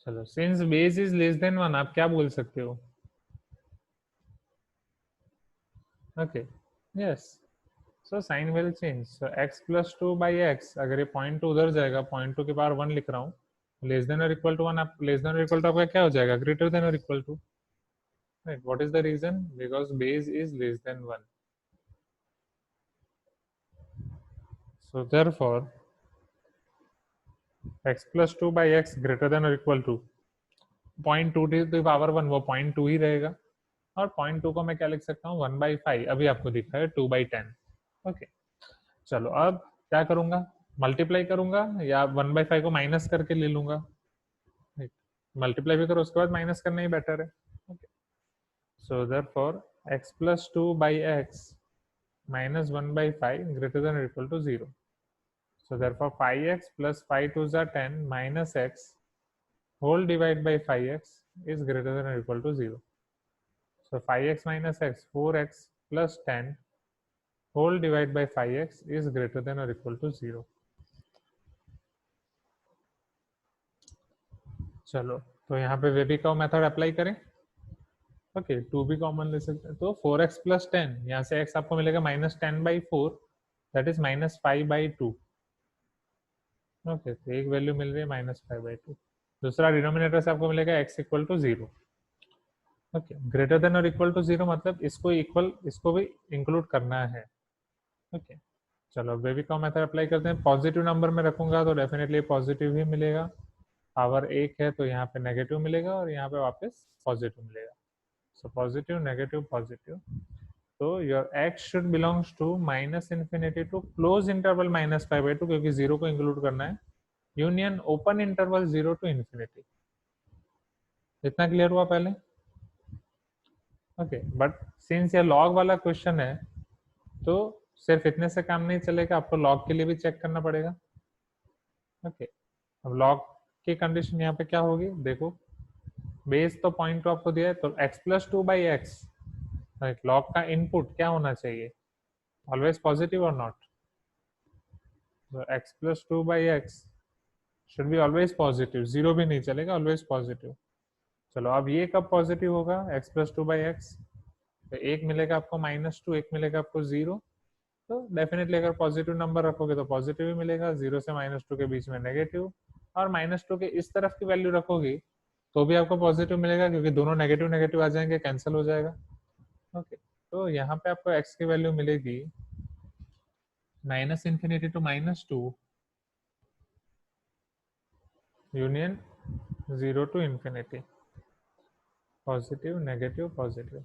चलो, since base is less than 1 आप क्या बोल सकते हो? Okay, yes, so sine will change. So x plus 2 by x, अगर ये 0.2 उधर जाएगा, 0.2 के पावर 1 लिख रहा हूँ, लेस देन और इक्वल टू 1, आप लेस देन और इक्वल टू आपका क्या हो जाएगा? ग्रेटर देन और equal to, right. What is the reason? Because base is less than 1। So therefore x plus 2 by x greater than और equal to 0.2 to the power 1, वो 0.2 ही रहेगा। और 0.2 को मैं क्या लिख सकता हूँ? 1/5। अभी आपको दिखा है 2/10। ओके, चलो अब क्या करूंगा? मल्टीप्लाई करूंगा या 1/5 को माइनस करके ले लूंगा? मल्टीप्लाई भी करो उसके बाद माइनस करना ही बेटर है। Okay, so therefore x plus 2 by x minus 1/5 greater than or equal to 0। So therefore 5x plus 5 2s are 10 minus x whole divided by 5x is greater than or equal to 0। So 5x minus x, 4x plus 10 whole divided by 5x is greater than or equal to 0। चलो, तो यहाँ पे वे भी का method apply करें। Okay, 2 भी common ले सकते हैं, तो 4x plus 10, यहाँ से x आपको मिलेगा -10/4, दैट इज -5/2। ओके, तो एक वैल्यू मिल रही है -5/2। दूसरा डिनोमिनेटर से आपको मिलेगा x equal to 0। Okay, greater than और इक्वल टू 0 मतलब इसको इक्वल, इसको भी इंक्लूड करना है। ओके, चलो बेबी का मेथड अप्लाई करते हैं। पॉजिटिव नंबर में रखूंगा तो डेफिनेटली पॉजिटिव ही मिलेगा। पावर 1 है तो यहाँ पे नेगेटिव मिलेगा और यहाँ पे वापस पॉजिटिव मिलेगा। सो पॉजिटिव नेगेटिव पॉजिटिव, तो your x should belongs to -∞ to close interval -5/2, क्योंकि 0 को इंक्लूड करना है, यूनियन ओपन इंटरवल 0 to ∞। इतना क्लियर हुआ पहले? ओके, बट सिंस ये लॉग वाला क्वेश्चन है तो सिर्फ इतने से काम नहीं चलेगा, आपको लॉग के लिए भी चेक करना पड़ेगा। ओके, अब लॉग की कंडीशन यहाँ पे क्या होगी? देखो, बेस तो 0.2 आपको दिया है, तो x plus 2 by x, right, log का इनपुट क्या होना चाहिए? ऑलवेज पॉजिटिव और नॉट? तो x plus 2 by x should be always positive, 0 भी नहीं चलेगा, ऑलवेज पॉजिटिव। चलो, अब ये कब पॉजिटिव होगा? x plus 2 by x, तो एक मिलेगा आपको -2, एक मिलेगा आपको 0। तो डेफिनेटली अगर पॉजिटिव नंबर रखोगे तो पॉजिटिव ही मिलेगा, 0 से -2 के बीच में नेगेटिव, और -2 के इस तरफ की वैल्यू रखोगे तो भी आपको पॉजिटिव मिलेगा, क्योंकि दोनों नेगेटिव नेगेटिव आ जाएंगे, कैंसिल हो जाएगा। ओके, तो यहाँ पे आपको x की वैल्यू मिलेगी -∞ to -2 union 0 to ∞, positive negative positive.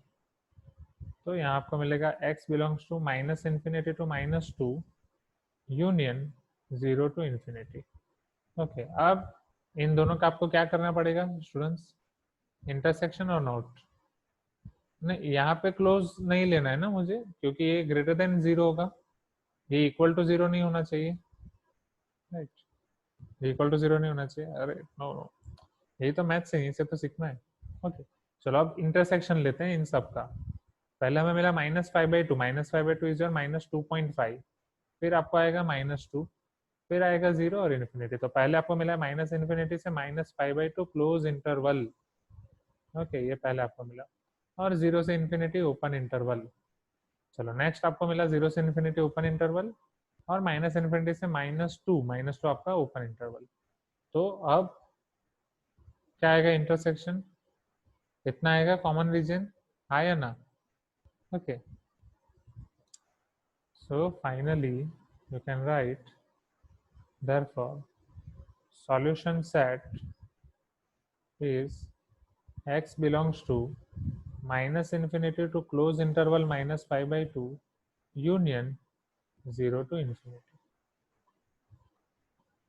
तो यहाँ आपको मिलेगा x belongs to -∞ to -2 union 0 to ∞। Okay, अब इन दोनों का आपको क्या करना पड़ेगा स्टूडेंट्स? इंटरसेक्शन और नोट। नहीं, यहाँ पे क्लोज नहीं लेना है ना मुझे, क्योंकि ये ग्रेटर देन 0 होगा, ये इक्वल टू 0 नहीं होना चाहिए, राइट? ये इक्वल टू 0 नहीं होना चाहिए। अरे नो नो, यही तो मैथ्स है, यहीं से तो सीखना है। ओके, चलो अब इंटरसेक्शन लेते हैं इन सब का। पहले हमें मिला -5/2, -5/2 इज योर -2.5, फिर आपको आएगा -2, फिर आएगा 0 और इन्फिनिटी। तो पहले आपको मिला -∞ से -5/2 क्लोज इंटरवल। ओके, ये पहले आपको मिला, और 0 से इन्फिनिटी ओपन इंटरवल। चलो नेक्स्ट आपको मिला 0 से इन्फिनिटी ओपन इंटरवल, और -∞ से -2 आपका ओपन इंटरवल। तो अब क्या आएगा इंटरसेक्शन? कितना आएगा कॉमन रीजन? आया ना? Okay, so finally you can write, therefore solution set is x belongs to -∞ to close interval -5/2 union 0 to infinity.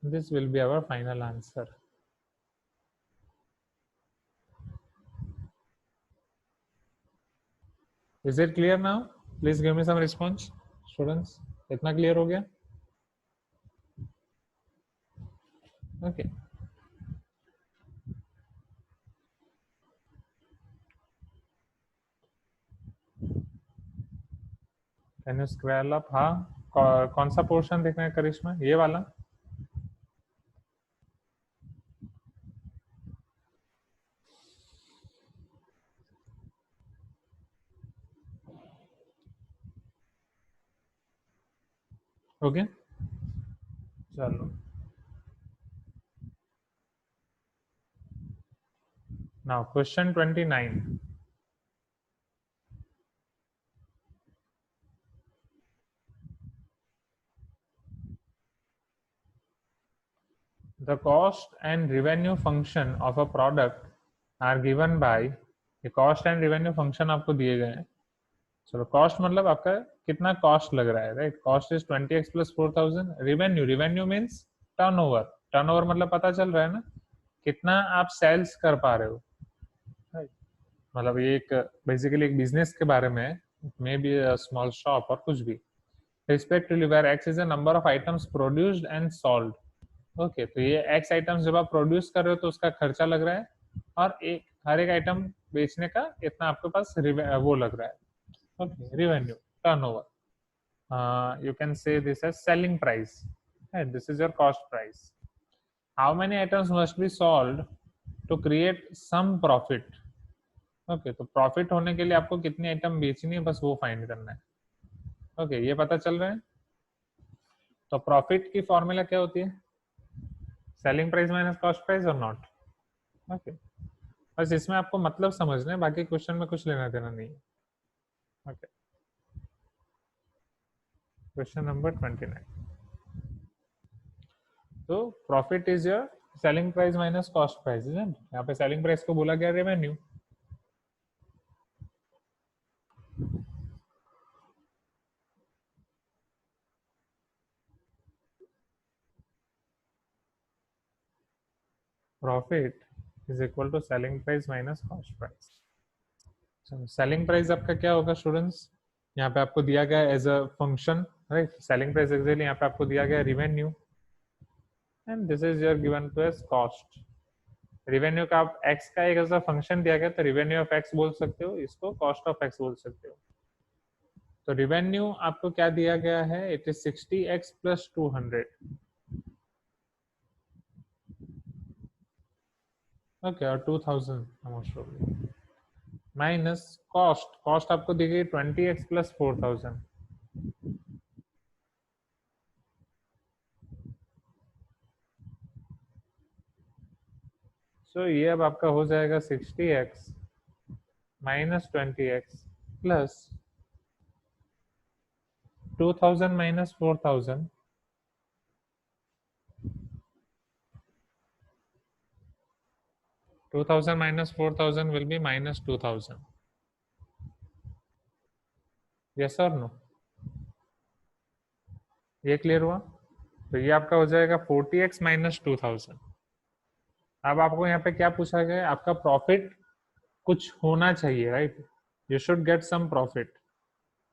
This will be our final answer. Is it clear now? Please give me some response, students. इतना clear हो गया? Okay. Can you scroll up? हाँ, कौन सा portion देखना है करिश्मा? ये वाला? ओके, चलो। Now question 29. The cost and revenue function of a product are given by, ये cost and revenue function आपको दिए गए हैं। चलो, cost मतलब आपका कितना cost लग रहा है, right? Cost is 20x plus 4000. Revenue means turnover. Turnover मतलब पता चल रहा है ना, कितना आप सेल्स कर पा रहे हो, राइट? मतलब ये एक बेसिकली एक बिजनेस के बारे में है, may be a small shop और कुछ भी। Respectively, where x is a number of items produced and sold. Okay, तो ये एक्स आइटम्स जब आप प्रोड्यूस कर रहे हो तो उसका खर्चा लग रहा है, और एक हर एक आइटम बेचने का इतना आपके पास वो लग रहा है। Okay, revenue, turnover, you can say this as selling price, this is your cost price. How many items must be sold to create some profit? Okay, तो प्रॉफिट होने के लिए आपको कितनी आइटम बेचनी है, बस वो फाइंड करना है। ओके, ये पता चल रहा है? तो प्रॉफिट की फॉर्मूला क्या होती है? Selling price minus cost price और नॉट? ओके, बस इसमें आपको मतलब समझना है, बाकी क्वेश्चन में कुछ लेना देना नहीं है। Okay, question number 29। तो profit is your selling price minus cost price, यहाँ पे सेलिंग प्राइस को बोला गया revenue. Profit is equal to selling price minus cost price. Selling price आपका क्या होगा स्टूडेंट्स? यहाँ पे आपको दिया गया as a function, right? Selling price actually यहाँ पे आपको दिया गया revenue, and this is your given to as cost. Revenue का आप एक्स का एक ऐसा फंक्शन दिया गया, तो रेवेन्यू ऑफ एक्स बोल सकते हो, इसको कॉस्ट ऑफ एक्स बोल सकते हो। तो रेवेन्यू आपको क्या दिया गया है? It is 60x plus 200। Okay, और 2000 माइनस कॉस्ट आपको दी गई 20x प्लस 4000। सो ये अब आपका हो जाएगा 60x minus 20x plus 2000 minus 4000. 2000 minus 4000 will be minus 2000. Yes or no? ये क्लियर हुआ? तो ये आपका हो जाएगा 40x माइनस 2000. अब आपको यहाँ पे क्या पूछा गया है? आपका प्रॉफिट कुछ होना चाहिए, right? You should get some profit.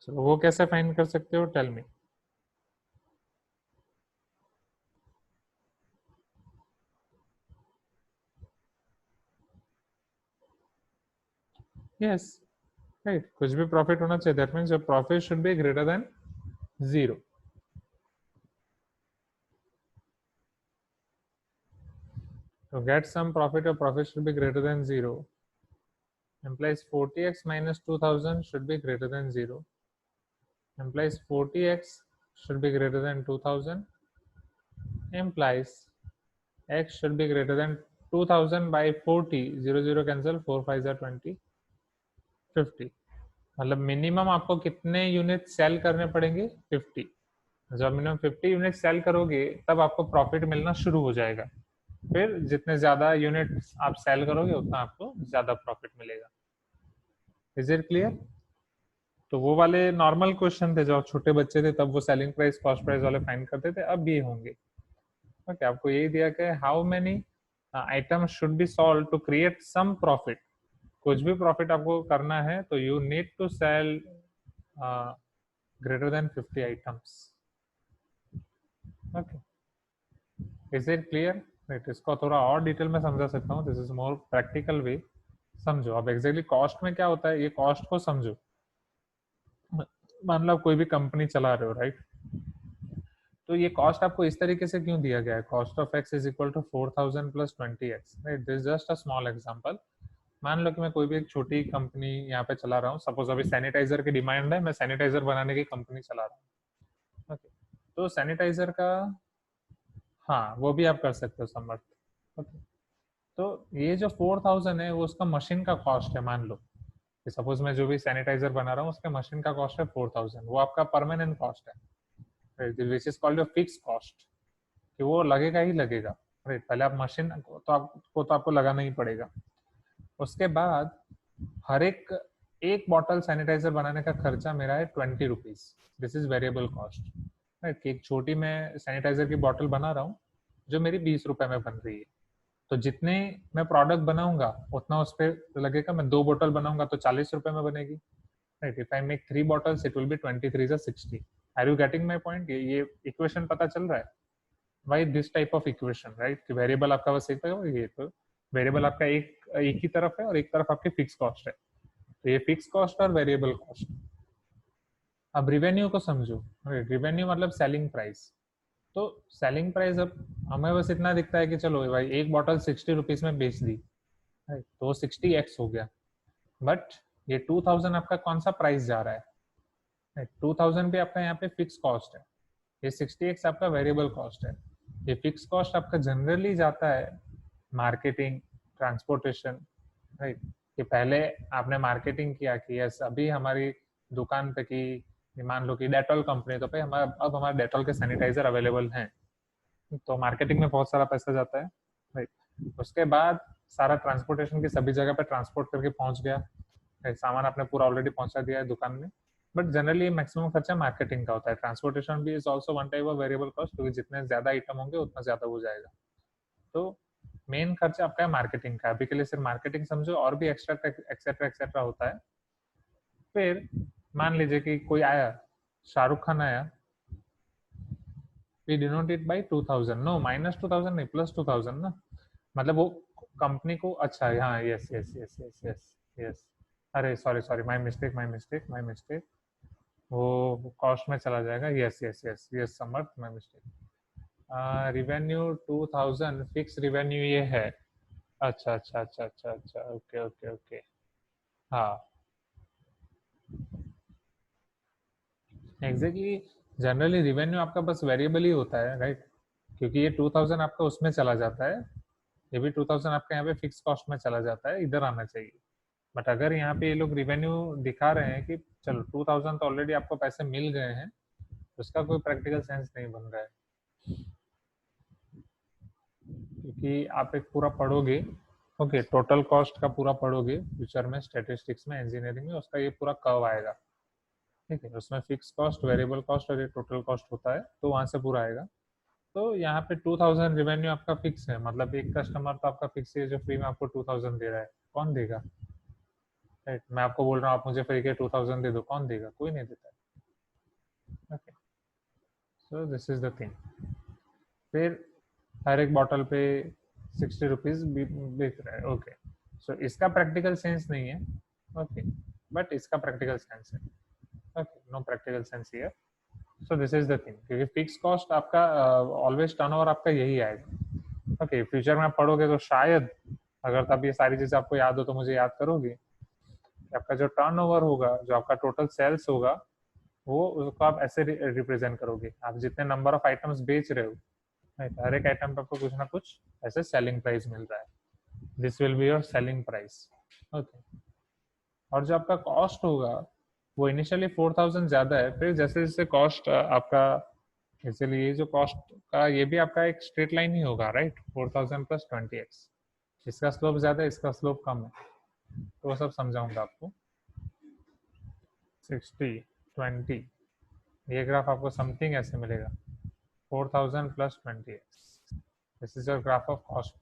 वो कैसे फाइंड कर सकते हो? Tell me. Yes, right. कुछ भी प्रॉफिट होना चाहिए. That means your profit should be greater than 0. To get some profit, your profit should be greater than 0. Implies 40x minus 2000 should be greater than 0. Implies 40x should be greater than 2000. Implies x should be greater than 2000 by 40. 0 0 cancel. 4 5 are 20. 50. मतलब minimum आपको कितने unit cell करने पड़ेंगे? 50. जब minimum 50 unit cell करोगे तब आपको profit मिलना शुरू हो जाएगा. फिर जितने ज्यादा यूनिट आप सेल करोगे उतना आपको ज्यादा प्रॉफिट मिलेगा. Is it clear? तो वो वाले नॉर्मल क्वेश्चन थे जब आप छोटे बच्चे थे तब वो सेलिंग प्राइस कॉस्ट प्राइस वाले फाइंड करते थे. अब ये होंगे. ओके, आपको यही दिया कि how many items should be solve to create some profit. कुछ भी प्रॉफिट आपको करना है तो you need to sell greater than 50 items. Okay, is it clear? Right. इसको थोड़ा और डिटेल में समझा सकता हूँ. This is more practical way. समझो अब एग्जैक्टली कॉस्ट में क्या होता है, ये कॉस्ट को समझो. मान लो आप कोई भी कंपनी चला रहे हो, राइट? तो ये कॉस्ट आपको इस तरीके से क्यों दिया गया है? Cost of x is equal to 4000 plus 20x, right? This just a small example. मान लो कि मैं कोई भी एक छोटी कंपनी यहाँ पे चला रहा हूँ. सपोज अभी सैनिटाइजर की डिमांड है, मैं सैनिटाइजर बनाने की कंपनी चला रहा हूँ. ओके, तो सैनिटाइजर का, हाँ वो भी आप कर सकते हो समर्थ. ओके, तो ये जो 4000 है वो उसका मशीन का कॉस्ट है. मान लो कि सपोज मैं जो भी सैनिटाइजर बना रहा हूँ उसके मशीन का कॉस्ट है 4000. वो आपका परमानेंट कॉस्ट है, which is called your fix cost, कि वो लगेगा ही लगेगा. राइट, पहले आप मशीन को तो आपको लगाना ही पड़ेगा. उसके बाद हर एक बॉटल सैनिटाइजर बनाने का खर्चा मेरा है 20 rupees. This is variable cost. Right, एक छोटी मैं सैनिटाइजर की बॉटल बना रहा हूँ जो मेरी 20 रुपए में बन रही है. तो जितने मैं प्रोडक्ट बनाऊंगा उतना उस पर लगेगा. मैं 2 बोतल बनाऊंगा तो 40 रुपए में बनेगी. Right, if I make 3 bottles it will be 23 is 60. Are you getting my point? ये इक्वेशन पता चल रहा है? Why this type of equation, right? कि वेरिएबल आपका बस एक है, ये तो वेरिएबल आपका एक ही तरफ है और एक तरफ आपकी फिक्स कॉस्ट है. तो ये फिक्स कॉस्ट और वेरिएबल कॉस्ट. अब रिवेन्यू को समझो. रिवेन्यू मतलब सेलिंग प्राइस. तो सेलिंग प्राइस अब हमें बस इतना दिखता है कि चलो भाई एक बॉटल 60 रुपीज में बेच दी, तो 60x हो गया. बट ये 2000 आपका कौन सा प्राइस जा रहा है? 2000 भी आपका यहाँ पे फिक्स कॉस्ट है. ये 60x आपका वेरिएबल कॉस्ट है. ये फिक्स कॉस्ट आपका जनरली जाता है मार्केटिंग, ट्रांसपोर्टेशन, राइट? कि पहले आपने मार्केटिंग किया कि यस अभी हमारी दुकान पे की, मान लो कि डेटॉल कंपनी, तो भाई अब हमारे डेटॉल के सैनिटाइजर अवेलेबल हैं. तो मार्केटिंग में बहुत सारा पैसा जाता है, राइट? उसके बाद सारा ट्रांसपोर्टेशन की सभी जगह पे ट्रांसपोर्ट करके पहुंच गया, सामान आपने पूरा ऑलरेडी पहुंचा दिया है दुकान में. बट जनरली मैक्सिमम खर्चा मार्केटिंग का होता है. ट्रांसपोर्टेशन भी is also one type of variable cost, क्योंकि जितने ज्यादा आइटम होंगे उतना ज्यादा हो जाएगा. तो मेन खर्चा आपका है मार्केटिंग का. अभी के लिए सिर्फ मार्केटिंग समझो, और भी एक्स्ट्रा एक्सेट्रा एक्सेट्रा होता है. फिर मान लीजिए कि कोई आया, शाहरुख खान आया, we denote it by 2000. No, minus 2000 नहीं, प्लस 2000 ना. मतलब वो कंपनी को, अच्छा हाँ, yes yes yes yes yes yes, अरे सॉरी सॉरी, माय मिस्टेक. वो कॉस्ट में चला जाएगा. Yes yes yes yes Samarth, my mistake. Revenue 2000 fix revenue ये है. अच्छा अच्छा अच्छा अच्छा अच्छा, ओके ओके ओके. हाँ एग्जैक्टली. जनरली रिवेन्यू आपका बस वेरिएबल ही होता है, राइट? क्योंकि ये 2000 आपका उसमें चला जाता है, ये भी 2000 आपका यहाँ पे फिक्स कॉस्ट में चला जाता है, इधर आना चाहिए. बट अगर यहाँ पे ये लोग रिवेन्यू दिखा रहे हैं कि चलो 2000 तो ऑलरेडी आपको पैसे मिल गए हैं, उसका कोई प्रैक्टिकल सेंस नहीं बन रहा है, क्योंकि आप एक पूरा पढ़ोगे, ओके, टोटल कॉस्ट का पूरा पढ़ोगे फ्यूचर में, स्टैटिस्टिक्स में, इंजीनियरिंग में, उसका ये पूरा कर्व आएगा, ठीक है, उसमें फिक्स कॉस्ट, वेरिएबल कॉस्ट और ये टोटल कॉस्ट होता है, तो वहां से पूरा आएगा। तो यहाँ पे 2000 रेवेन्यू आपका फिक्स है, मतलब एक कस्टमर तो आपका फिक्स है जो फ्री में आपको 2000 दे रहा है, कौन देगा, राइट? मैं आपको बोल रहा हूँ आप मुझे फ्री के 2000 दे दो, कौन देगा? कोई नहीं देता है, okay. So this is the thing. फिर हर एक बॉटल पे 60 रुपीज बिक रहा है, ओके। सो इसका प्रैक्टिकल सेंस नहीं है, ओके, बट इसका प्रैक्टिकल सेंस है, okay, no practical sense here. So this is the thing, क्योंकि फिक्स कॉस्ट आपका ऑलवेज टर्नओवर आपका यही आएगा, ओके। फ्यूचर में आप पढ़ोगे तो शायद, अगर तब ये सारी चीजें आपको याद हो तो मुझे याद करोगे, आपका जो टर्नओवर होगा, जो आपका टोटल सेल्स होगा, वो उसको आप ऐसे रिप्रेजेंट करोगे, आप जितने नंबर ऑफ आइटम्स बेच रहे हो, हर एक आइटम पे आपको कुछ ना कुछ ऐसे सेलिंग प्राइस मिल रहा है, this will be your selling price, okay. और जो आपका कॉस्ट होगा वो इनिशियली 4000 ज्यादा है, फिर जैसे जैसे कॉस्ट आपका, इसलिए ये जो कॉस्ट का ये भी आपका एक स्ट्रेट लाइन ही होगा, राइट? 4000 प्लस 20x, इसका स्लोप ज्यादा है, इसका स्लोप कम है, तो वो सब समझाऊंगा आपको। 60 20, ये ग्राफ आपको समथिंग ऐसे मिलेगा, 4000 plus 20x, this is your graph of cost,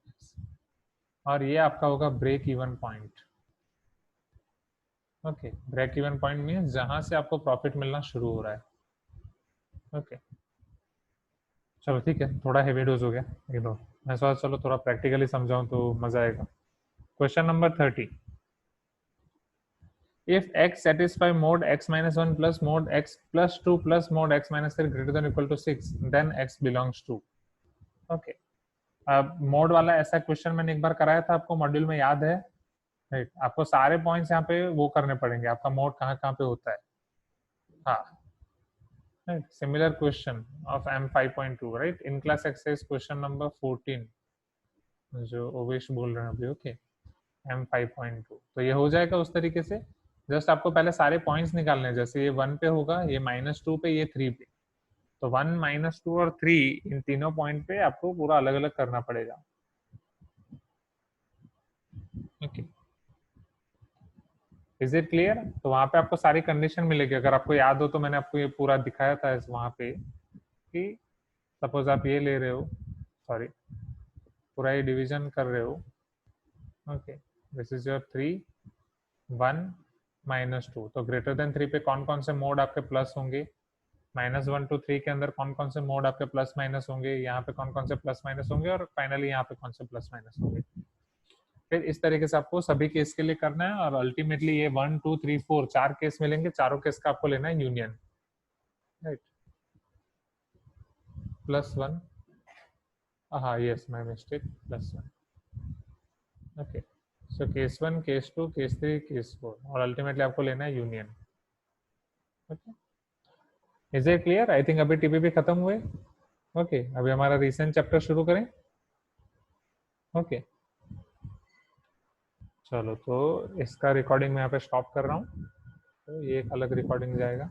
और ये आपका होगा break even point, okay. Break even point means जहां से आपको प्रॉफिट मिलना शुरू हो रहा है, ओके। चलो ठीक है, थोड़ा हेवी डोज हो गया, इग्नोर। मैं सोचा चलो थोड़ा प्रैक्टिकली समझाऊं तो मजा आएगा। Question number 30, if x satisfy mod x minus 1 plus mod x plus 2 plus mod x minus 3 greater than or equal to 6, then x belongs to, okay. अब मोड वाला ऐसा क्वेश्चन मैंने एक बार कराया था आपको मॉड्यूल में, याद है, राइट? आपको सारे पॉइंट्स यहाँ पे वो करने पड़ेंगे, आपका मोड कहाँ कहाँ पे होता है, हाँ, right? Similar question of M5.2, right? In class exercise question number 14, जो ओवेश बोल रहे हैं अभी, ओके, M5.2, तो ये हो जाएगा उस तरीके से। जस्ट आपको पहले सारे पॉइंट्स निकालने हैं, जैसे ये 1 पे होगा, ये -2 पे, ये 3 पे, तो 1 -2 और 3, इन तीनों पॉइंट पे आपको पूरा अलग अलग करना पड़ेगा, ओके। Is it clear? तो वहां पे आपको सारी कंडीशन मिलेगी, अगर आपको याद हो तो मैंने आपको ये पूरा दिखाया था वहां पे, कि सपोज आप ये ले रहे हो, सॉरी, पूरा ये डिवीजन कर रहे हो, ओके, दिस इज योर 3 1 -2, तो ग्रेटर देन 3 पे कौन कौन से मोड आपके प्लस होंगे, -1 to 3 के अंदर कौन कौन से मोड आपके प्लस माइनस होंगे, यहाँ पे कौन कौन से प्लस माइनस होंगे, और फाइनली यहाँ पे कौन से प्लस माइनस होंगे। फिर इस तरीके से आपको सभी केस के लिए करना है, और अल्टीमेटली ये 1 2 3 4 4 केस मिलेंगे, चारों केस का आपको लेना है यूनियन, राइट? +1, हाँ yes, my mistake, +1, okay. So case 1, case 2, case 3, case 4, और अल्टीमेटली आपको लेना है union, okay. Is it clear? I think अभी टीपीपी खत्म हुए, ओके। अभी हमारा रिसेंट चैप्टर शुरू करें, ओके। चलो, तो इसका रिकॉर्डिंग मैं यहाँ पे स्टॉप कर रहा हूँ, तो ये एक अलग रिकॉर्डिंग जाएगा।